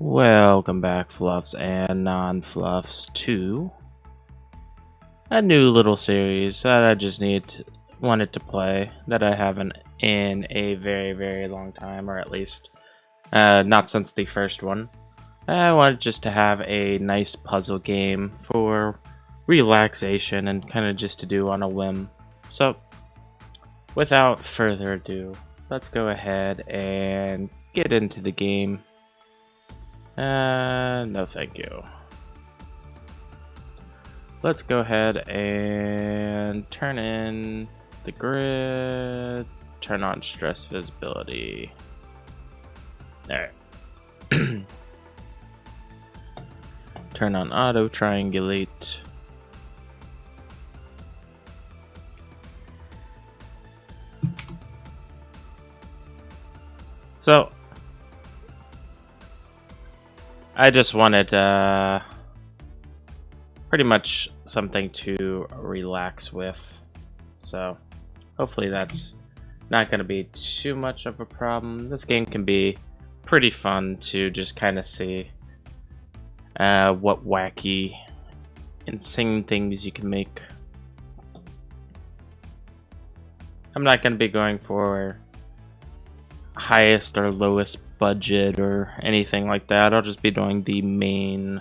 Welcome back, Fluffs and non-Fluffs, to a new little series that I just wanted to play that I haven't in a very, very long time, or at least not since the first one. I wanted just to have a nice puzzle game for relaxation and kind of just to do on a whim. So, without further ado, let's go ahead and get into the game. No thank you. Let's go ahead and turn in the grid, turn on stress visibility. Alright. Turn on auto triangulate. So, I just wanted pretty much something to relax with. So, hopefully that's not going to be too much of a problem. This game can be pretty fun to just kind of see what wacky, insane things you can make. I'm not going to be going for highest or lowest budget or anything like that. I'll just be doing the main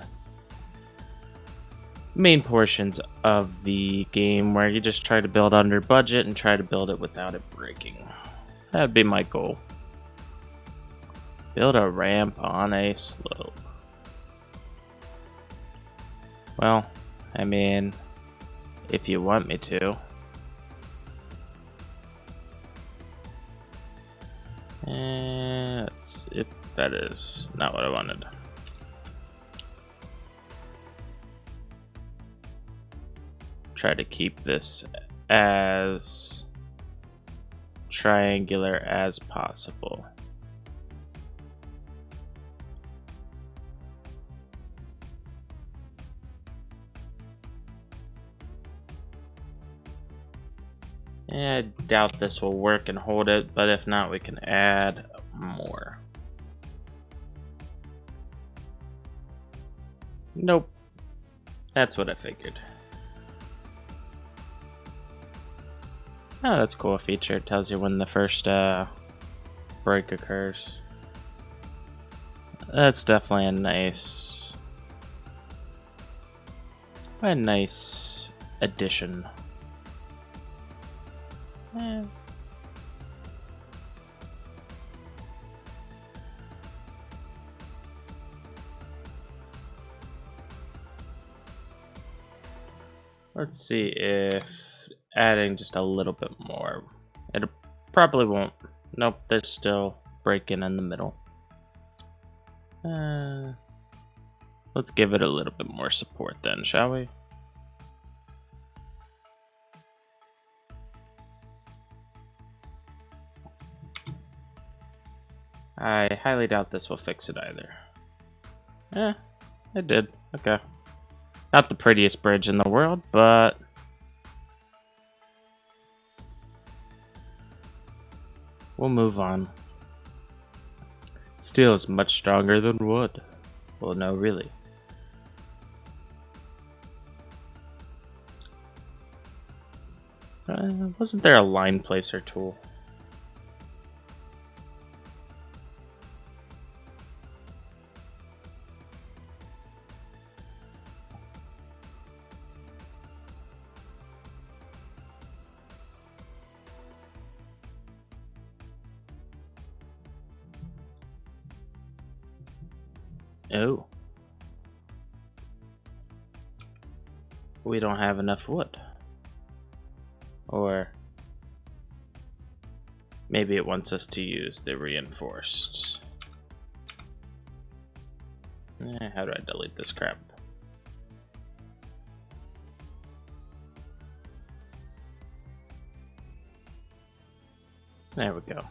portions of the game where you just try to build under budget and try to build it without it breaking. That'd be my goal. Build a ramp on a slope. Well, I mean, if you want me to. And that is not what I wanted. Try to keep this as triangular as possible. I doubt this will work and hold it, but if not, we can add more. Nope. That's what I figured. Oh, that's a cool feature. It tells you when the first break occurs. That's definitely a nice addition. Let's see if adding just a little bit more. It probably won't. Nope, there's still breaking in the middle. Let's give it a little bit more support then, shall we? I highly doubt this will fix it either. It did. Okay. Not the prettiest bridge in the world, but we'll move on. Steel is much stronger than wood. Well, no, really. Wasn't there a line placer tool? Oh. We don't have enough wood. Or maybe it wants us to use the reinforced. How do I delete this crap? There we go.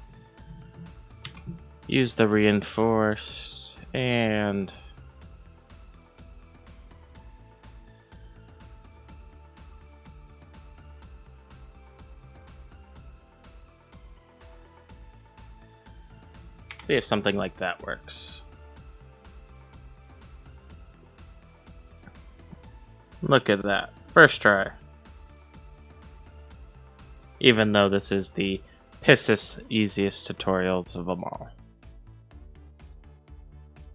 Use the reinforce and see if something like that works. Look at that. First try. Even though this is the pissest, easiest tutorials of them all.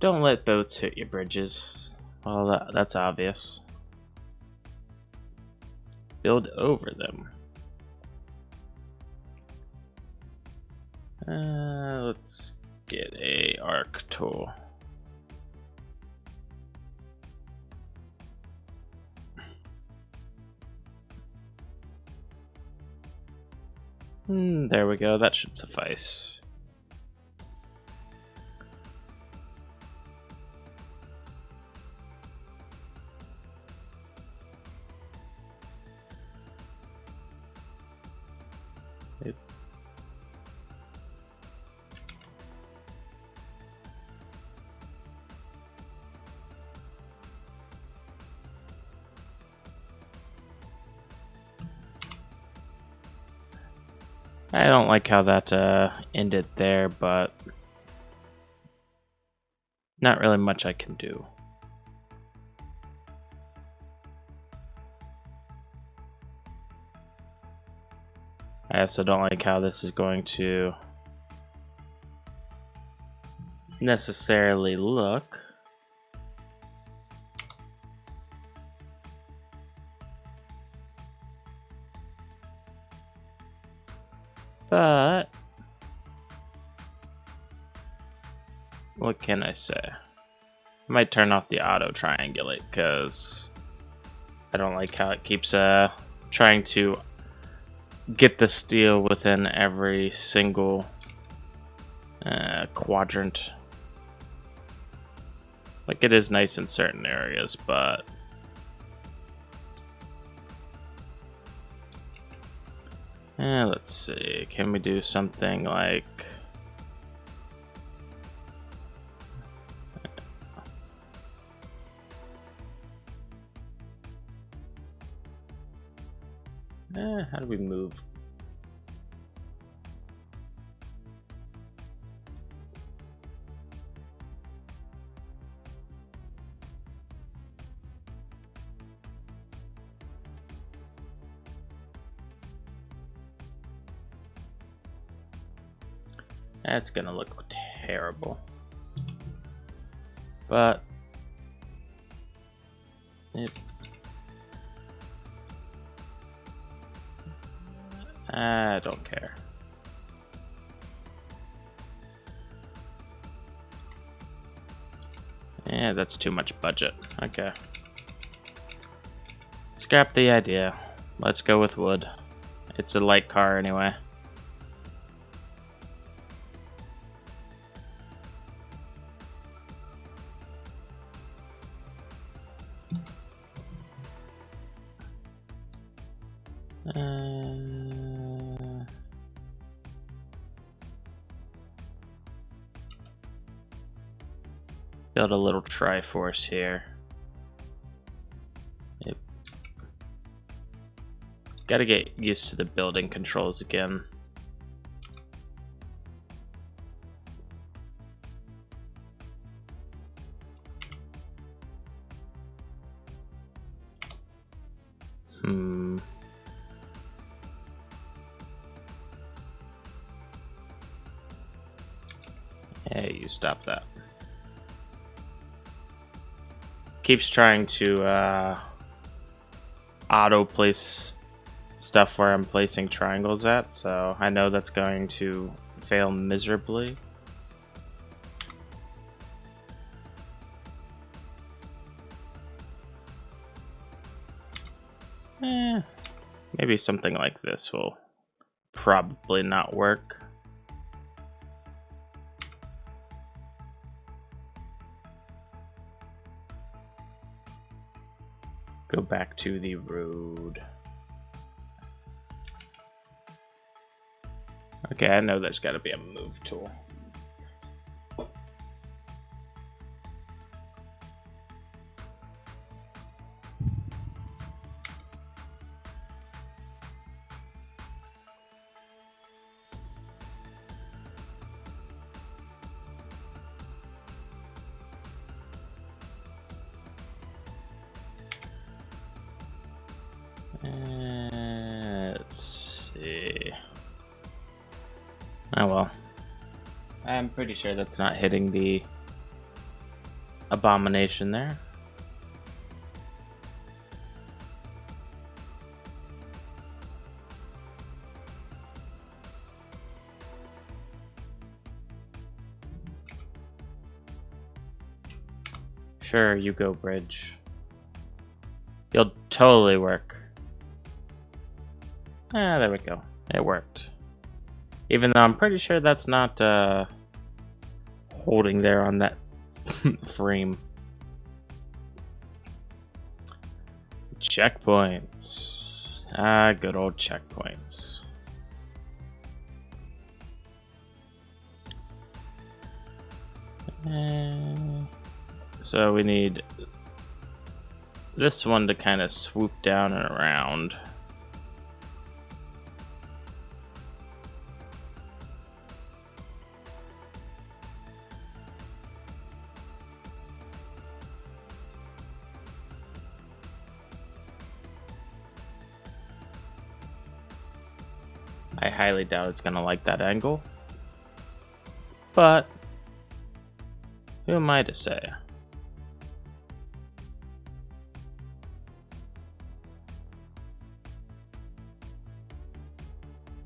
Don't let boats hit your bridges. Well, that's obvious. Build over them. Let's get a arc tool. There we go, that should suffice. I don't like how that ended there, but not really much I can do. I also don't like how this is going to necessarily look. But what can I say? I might turn off the auto triangulate because I don't like how it keeps trying to get the steel within every single quadrant. Like, it is nice in certain areas, but let's see, can we do something like how do we move? That's gonna look terrible. But I don't care. Yeah, that's too much budget. Okay. Scrap the idea. Let's go with wood. It's a light car anyway. Build a little Triforce here. Yep. Gotta get used to the building controls again. Hey, you stop that. Keeps trying to auto place stuff where I'm placing triangles at, so I know that's going to fail miserably. Maybe something like this will probably not work. Go back to the road. Okay, I know there's got to be a move tool. Let's see. Oh well. I'm pretty sure that's not hitting the abomination there. Sure, you go, Bridge. You'll totally work. Ah, there we go. It worked. Even though I'm pretty sure that's not holding there on that frame. Checkpoints. Ah, good old checkpoints. So we need this one to kind of swoop down and around. I highly doubt it's gonna like that angle, but who am I to say?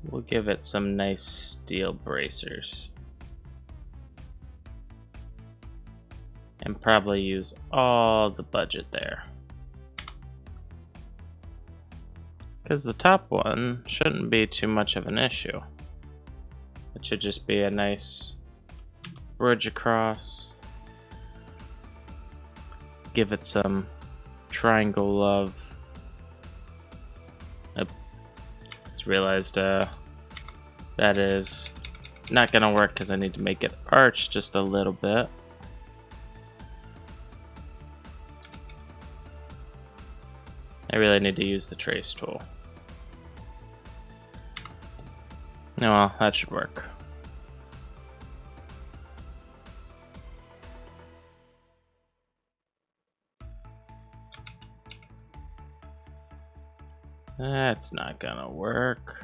We'll give it some nice steel bracers. And probably use all the budget there. Because the top one shouldn't be too much of an issue. It should just be a nice bridge across. Give it some triangle love. I just realized that is not gonna work because I need to make it arch just a little bit. I really need to use the trace tool. No, well, that should work. That's not gonna work.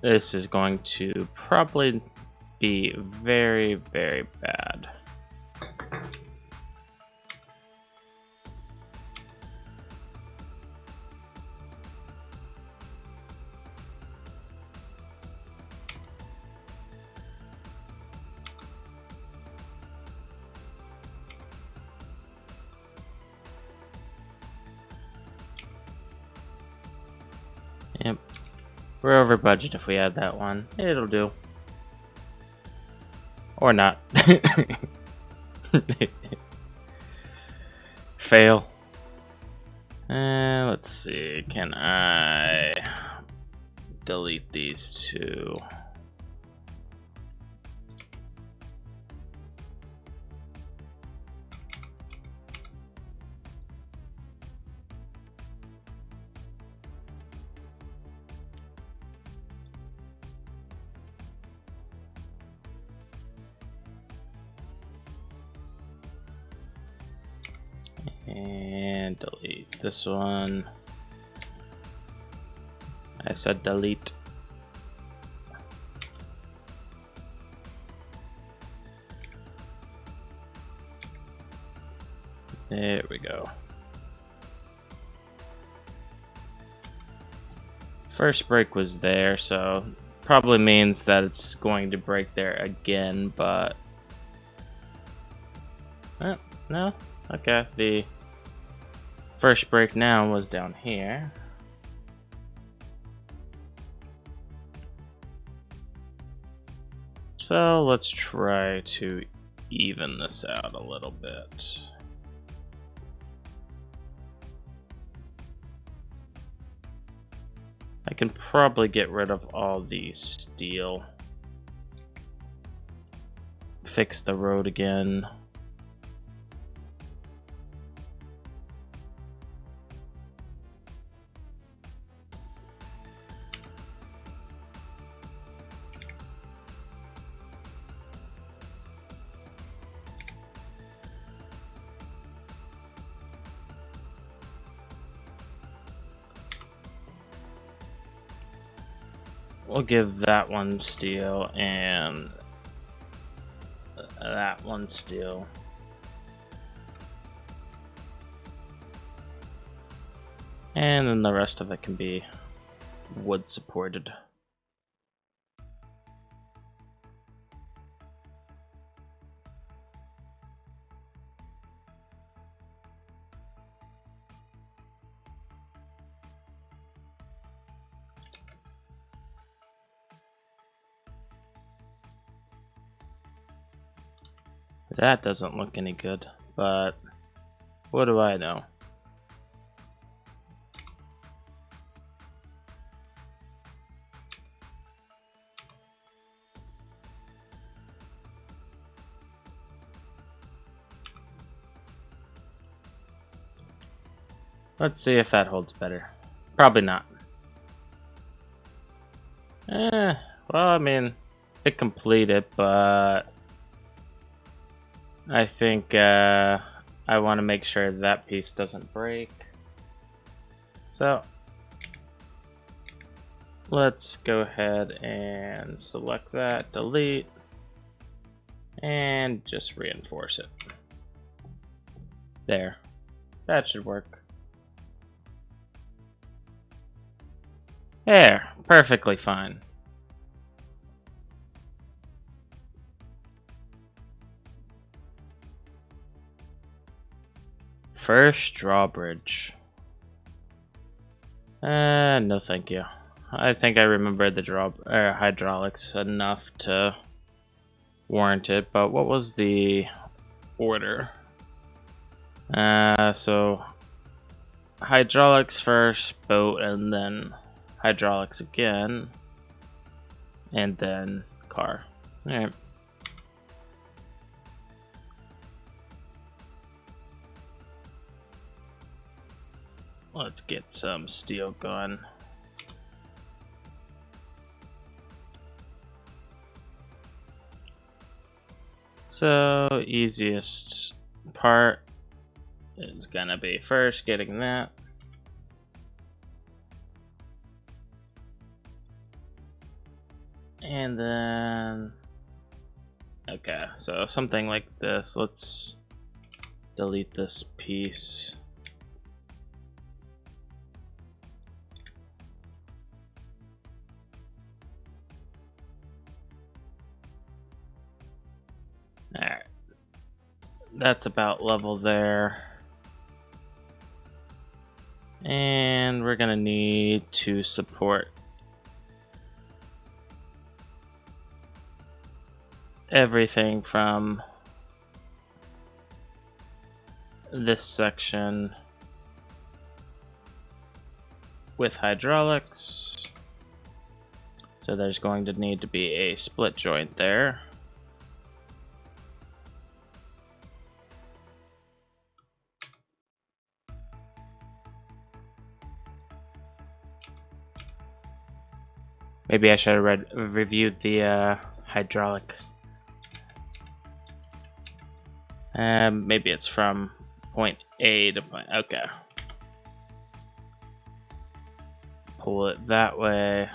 This is going to probably be very, very bad. Yep. We're over budget if we add that one. It'll do. Or not. Fail. Let's see. Can I delete these two? And delete this one. I said delete. There we go. First break was there, so probably means that it's going to break there again, but no. Okay, the first break now was down here. So let's try to even this out a little bit. I can probably get rid of all the steel. Fix the road again. we'll give that one steel and that one steel. And then the rest of it can be wood supported. That doesn't look any good, but what do I know? Let's see if that holds better. Probably not. Well, I mean, it completed, but I think I want to make sure that piece doesn't break. So let's go ahead and select that, delete, and just reinforce it. There. That should work. There. Perfectly fine. First drawbridge. No thank you. I think I remember the hydraulics enough to warrant it, but what was the order? So hydraulics first, boat, and then hydraulics again, and then car. Alright. Let's get some steel gun. So, easiest part is gonna be first getting that. And then, okay, so something like this. Let's delete this piece. Alright, that's about level there. And we're gonna need to support everything from this section with hydraulics. So there's going to need to be a split joint there. Maybe I should have reviewed the hydraulic. Maybe it's from point A to point. Okay. Pull it that way.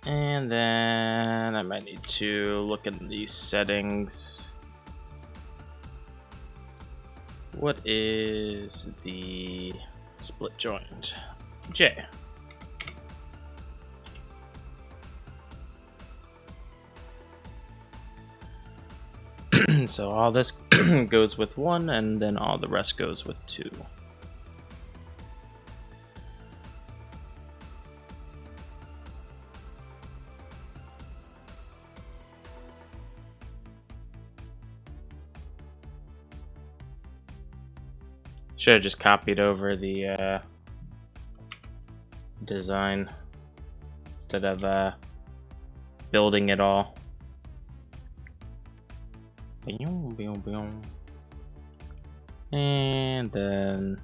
And then I might need to look at these settings. What is the split joint? J. So all this goes with 1, and then all the rest goes with 2. Should have just copied over the design instead of building it all. And then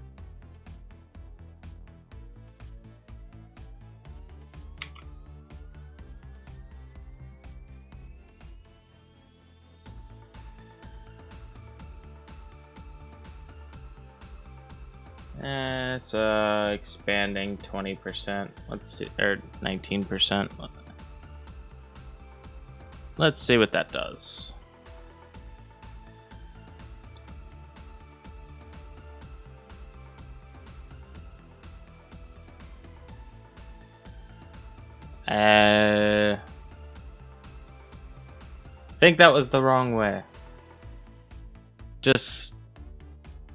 It's expanding 20%. Let's see, or 19%. Let's see what that does. I think that was the wrong way. Just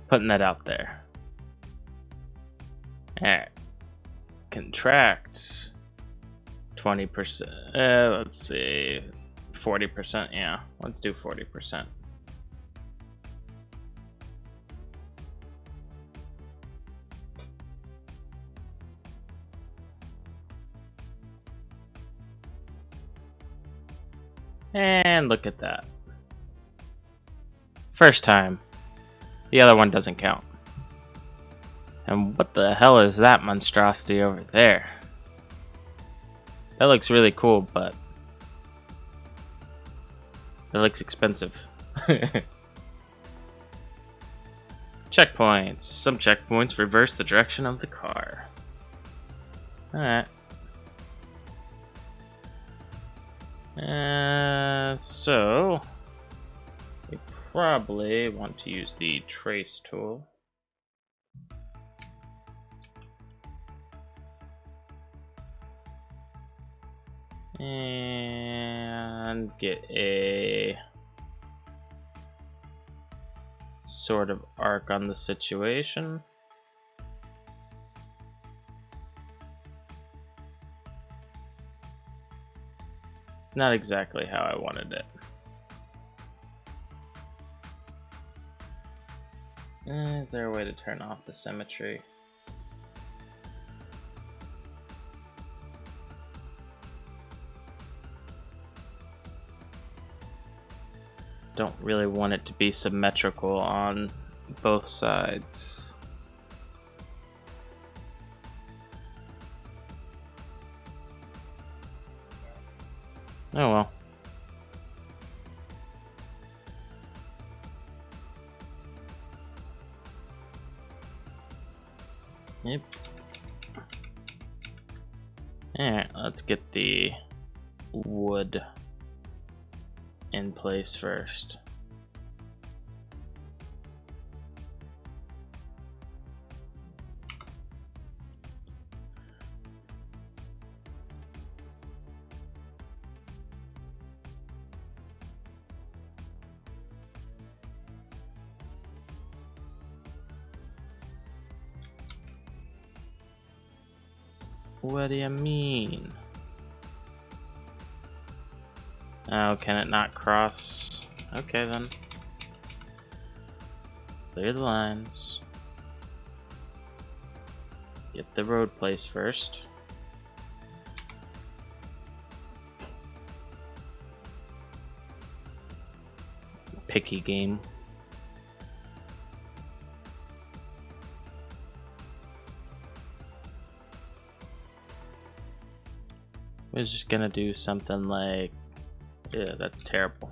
putting that out there. Alright. Contracts 20%. Let's see. 40%. Yeah, let's do 40%. And look at that. First time. The other one doesn't count. And what the hell is that monstrosity over there? That looks really cool, but it looks expensive. Checkpoints. Some checkpoints reverse the direction of the car. Alright. So we probably want to use the trace tool. And get a sort of arc on the situation. Not exactly how I wanted it. Is there a way to turn off the symmetry? Don't really want it to be symmetrical on both sides. Oh well. Yep. Alright, let's get the wood in place first. What do you mean? Oh, can it not cross? Okay then. Clear the lines. Get the road placed first. Picky game. I was just gonna do something like, yeah, that's terrible.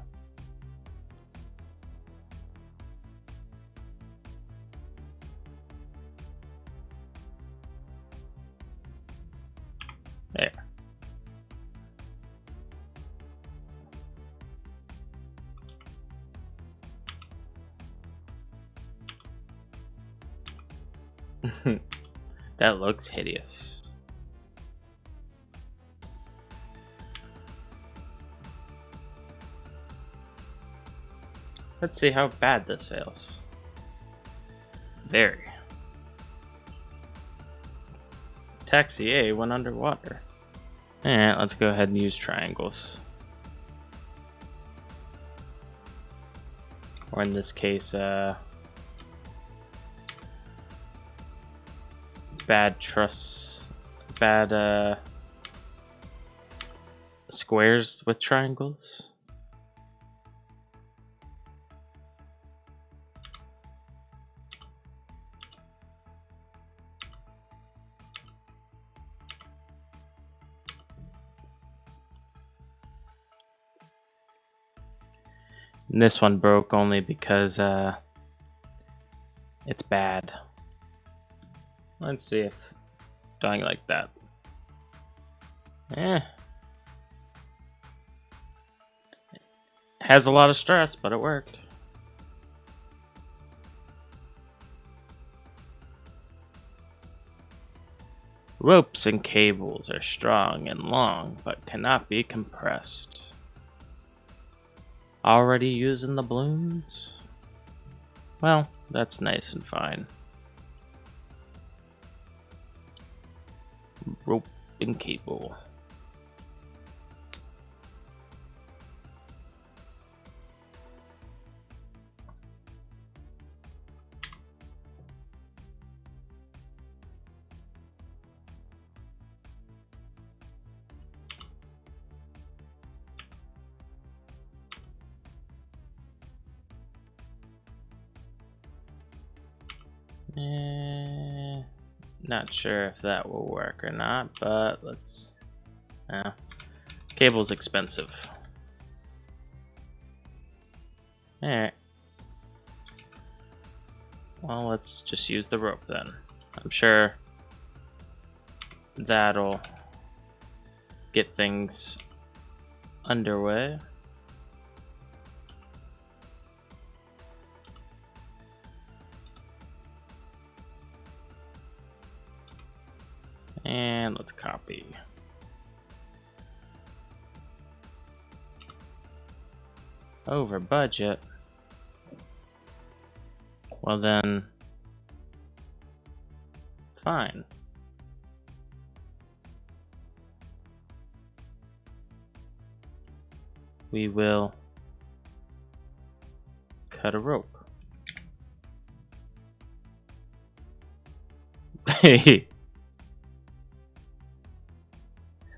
There. That looks hideous. Let's see how bad this fails. Very. Taxi A went underwater. Alright, let's go ahead and use triangles. Or in this case, bad squares with triangles. And this one broke only because it's bad. Let's see if doing like that. Has a lot of stress, but it worked. Ropes and cables are strong and long, but cannot be compressed. Already using the balloons? Well, that's nice and fine. Rope and cable. Not sure if that will work or not, but let's... cable's expensive. Alright. Well, let's just use the rope then. I'm sure that'll get things underway. And let's copy. Over budget. Well then, fine. We will cut a rope.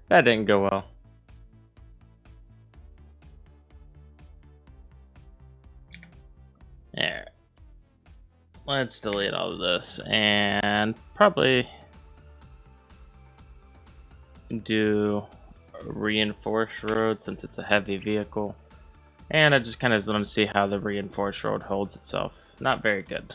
That didn't go well. There. Let's delete all of this and probably do a reinforced road since it's a heavy vehicle. And I just kind of want to see how the reinforced road holds itself. Not very good.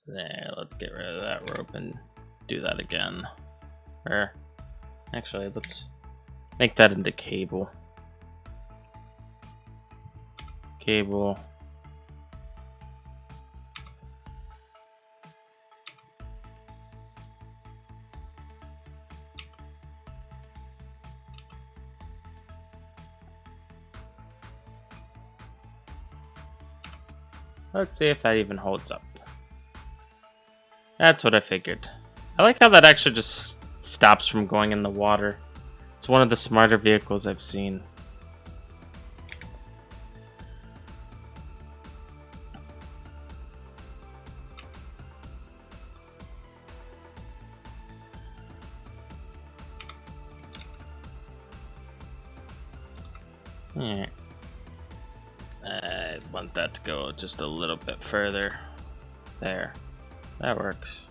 There, let's get rid of that rope and do that again. Or, actually, let's make that into cable. Cable. Let's see if that even holds up. That's what I figured. I like how that actually just stops from going in the water. It's one of the smarter vehicles I've seen. Alright. I want that to go just a little bit further. There. That works.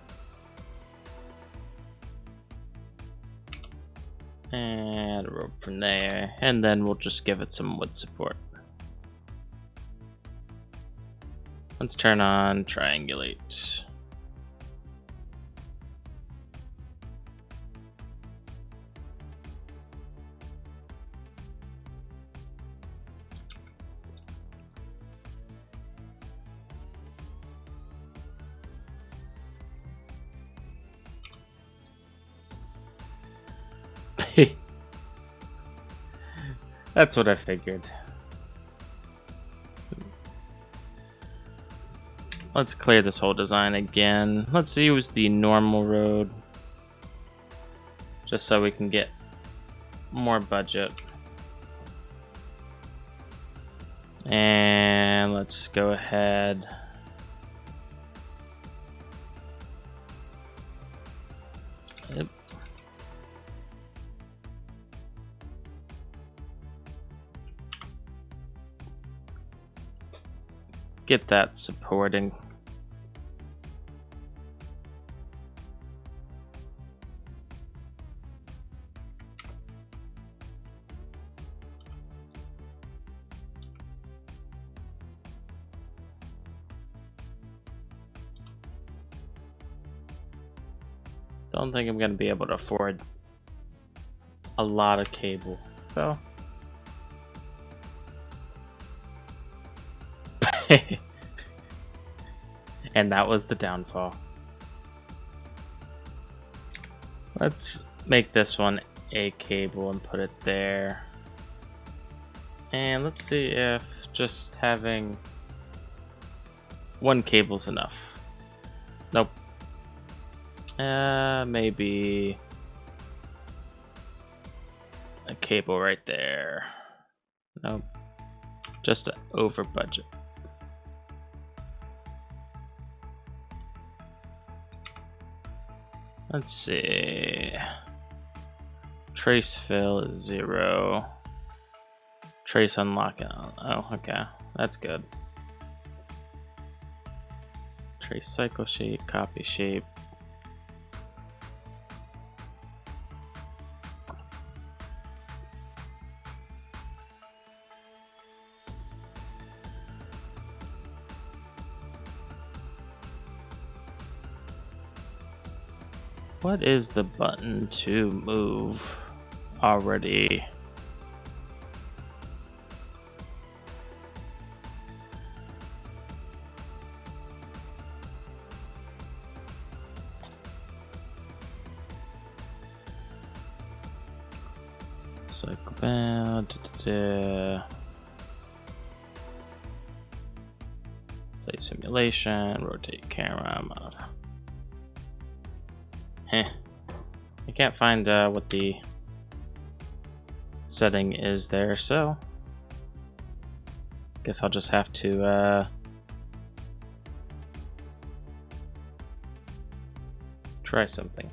And a rope from there, and then we'll just give it some wood support. Let's turn on triangulate. That's what I figured. Let's clear this whole design again. Let's use the normal road. Just so we can get more budget. And let's just go ahead. Yep. Get that supporting. don't think I'm gonna be able to afford a lot of cable, so. And that was the downfall. Let's make this one a cable and put it there. And let's see if just having one cable's enough. Nope. Maybe a cable right there. Nope. Just over budget. Let's see. Trace fill is 0. Trace unlock. Oh, okay. That's good. Trace cycle shape, copy shape. What is the button to move already? Cycle bound. Play simulation. Rotate camera mode. I can't find what the setting is there, so guess I'll just have to try something.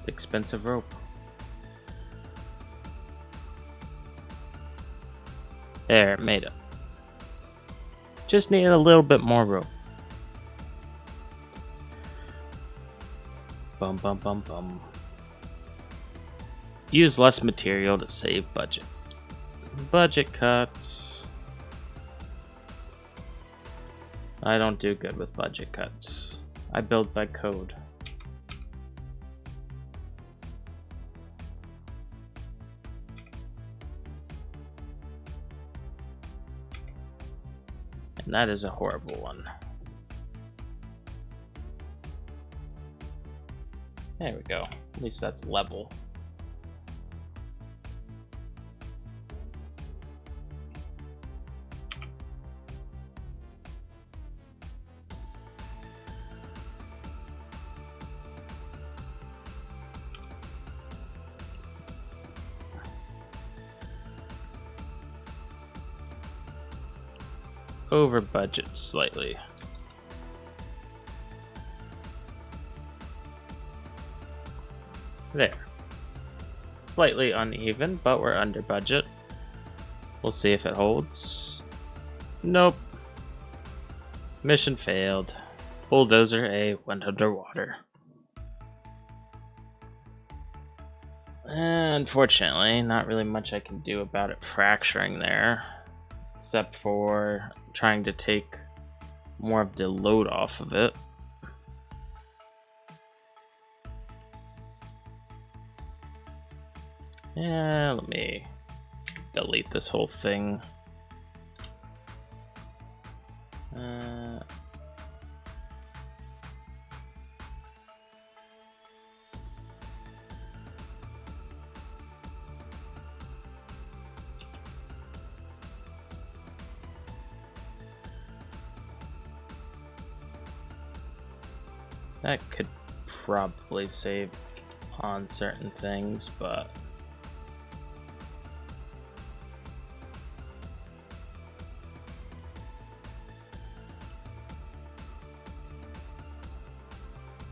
Expensive rope. There, made it. Just need a little bit more rope. Bum bum bum bum. Use less material to save budget. Budget cuts. I don't do good with budget cuts. I build by code. And that is a horrible one. There we go. At least that's level. Over budget slightly. There. Slightly uneven, but we're under budget. We'll see if it holds. Nope. Mission failed. Bulldozer A went underwater. Unfortunately, not really much I can do about it fracturing there, except for trying to take more of the load off of it. Yeah, let me delete this whole thing. That could probably save on certain things, but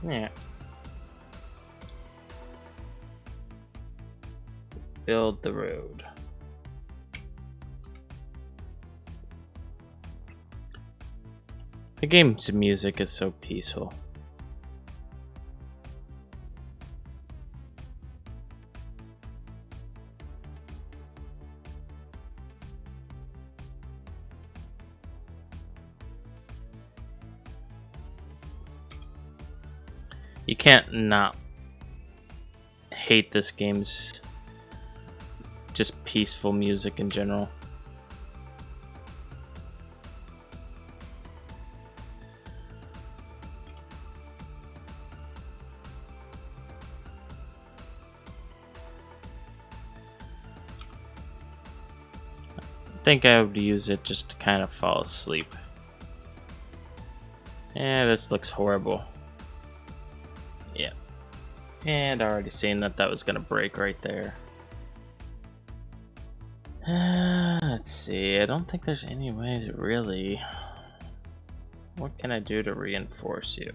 yeah. Build the road. The game's music is so peaceful. You can't not hate this game's just peaceful music in general. I think I would use it just to kind of fall asleep. Yeah, this looks horrible. Yeah. And I already seen that was gonna break right there. Let's see, I don't think there's any way to really... What can I do to reinforce you?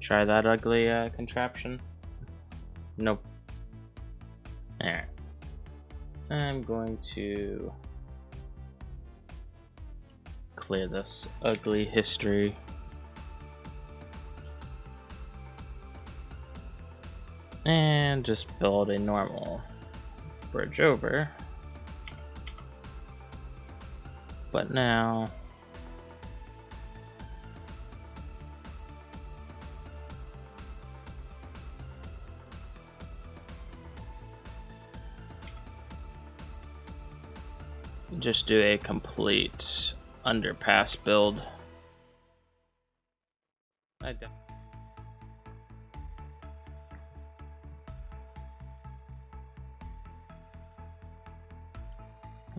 Try that ugly contraption? Nope. Alright. I'm going to clear this ugly history. And just build a normal bridge over. But now just do a complete underpass build.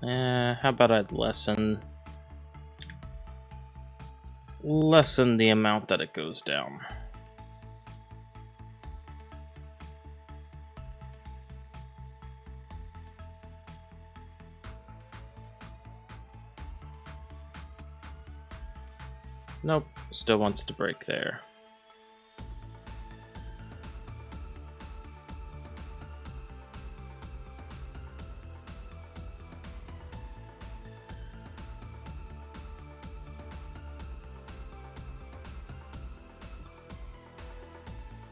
How about I lessen the amount that it goes down. Nope, still wants to break there.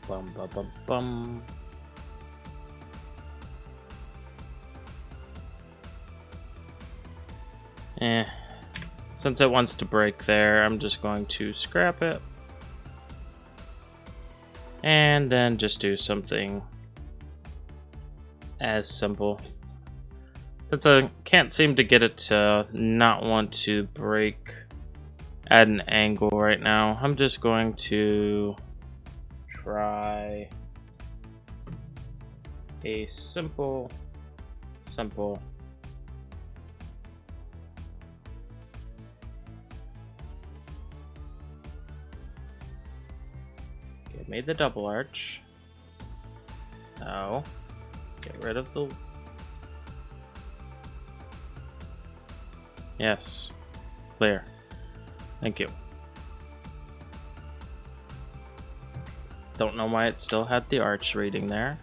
Bum bum bum bum. Since it wants to break there, I'm just going to scrap it. And then just do something as simple. Since I can't seem to get it to not want to break at an angle right now, I'm just going to try a simple okay, made the double arch. Now get rid of the... Yes, clear. Thank you. Don't know why it still had the arch reading there.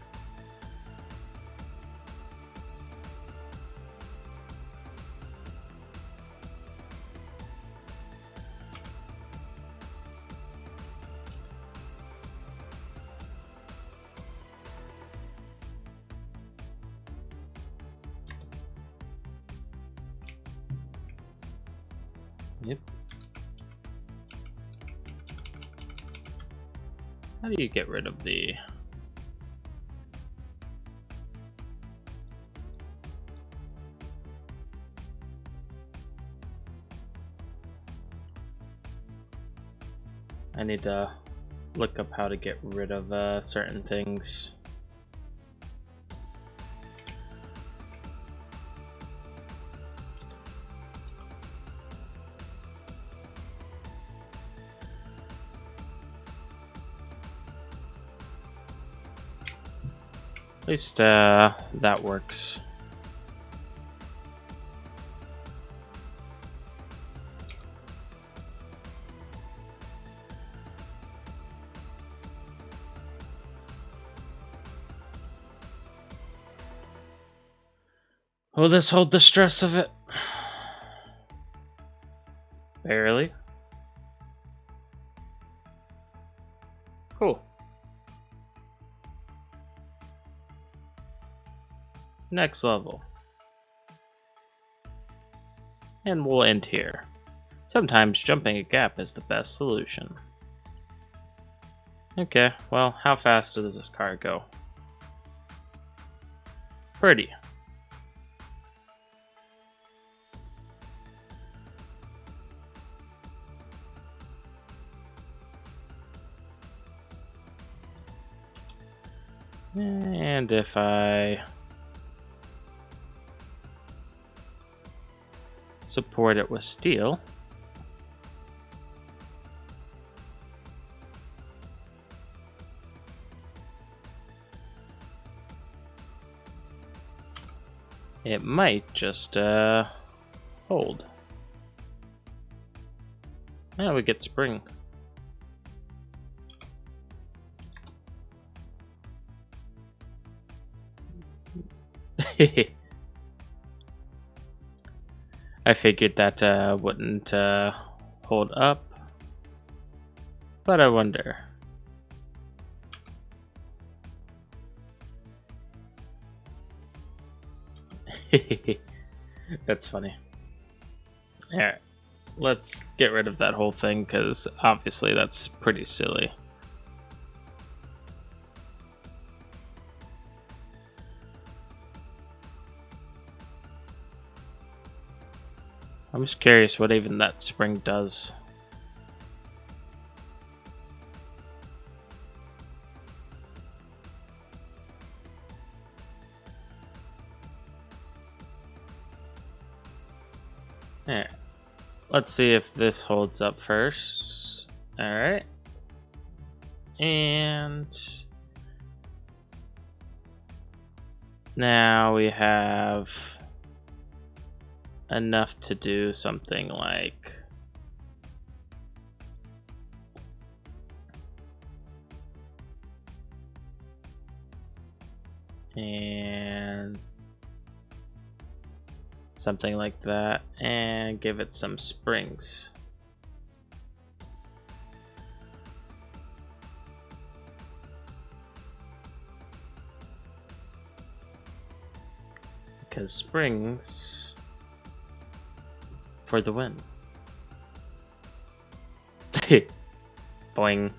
Yep. How do you get rid of the... I need to look up how to get rid of certain things. At least that works. Will this hold the stress of it? Barely. Cool. Next level. And we'll end here. Sometimes jumping a gap is the best solution. Okay, well, how fast does this car go? Pretty. And if I support it with steel, it might just hold. Now we get spring. I figured that wouldn't hold up, but I wonder. That's funny. Alright, let's get rid of that whole thing because obviously that's pretty silly. I'm just curious what even that spring does. Alright, let's see if this holds up first. Alright. And now we have enough to do something like and something like that, and give it some springs. Because springs for the win. Boing.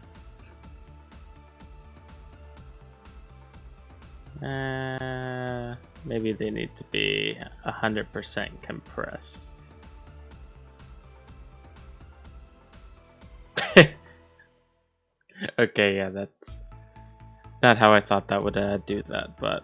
Maybe they need to be 100% compressed. Okay, yeah, that's not how I thought that would do that, but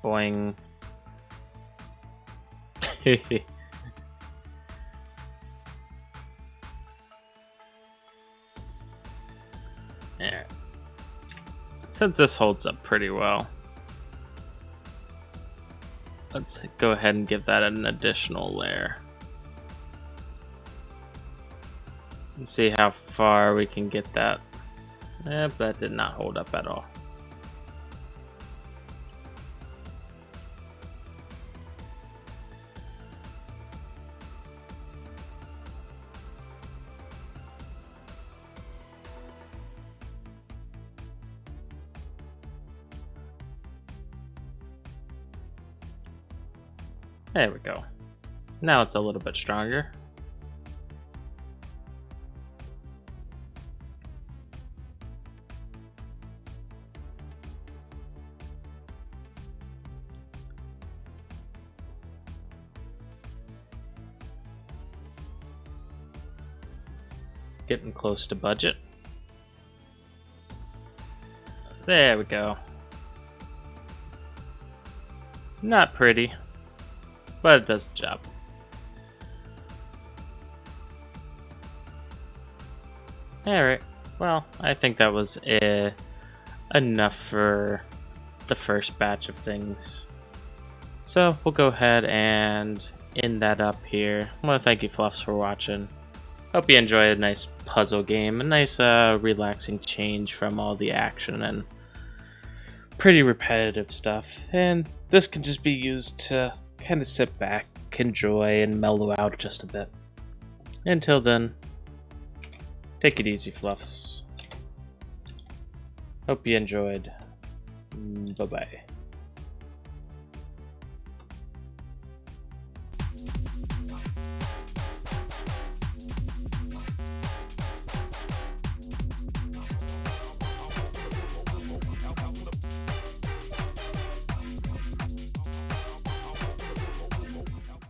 boing. Yeah. Since this holds up pretty well, let's go ahead and give that an additional layer. And see how far we can get that. Yep, that did not hold up at all. There we go. Now it's a little bit stronger. Getting close to budget. There we go. Not pretty, but it does the job. Alright, well, I think that was enough for the first batch of things. So we'll go ahead and end that up here. I want to thank you, Fluffs, for watching. Hope you enjoyed a nice puzzle game, a nice relaxing change from all the action and pretty repetitive stuff, and this can just be used to kind of sit back, enjoy, and mellow out just a bit. Until then, take it easy, Fluffs. Hope you enjoyed. Bye-bye.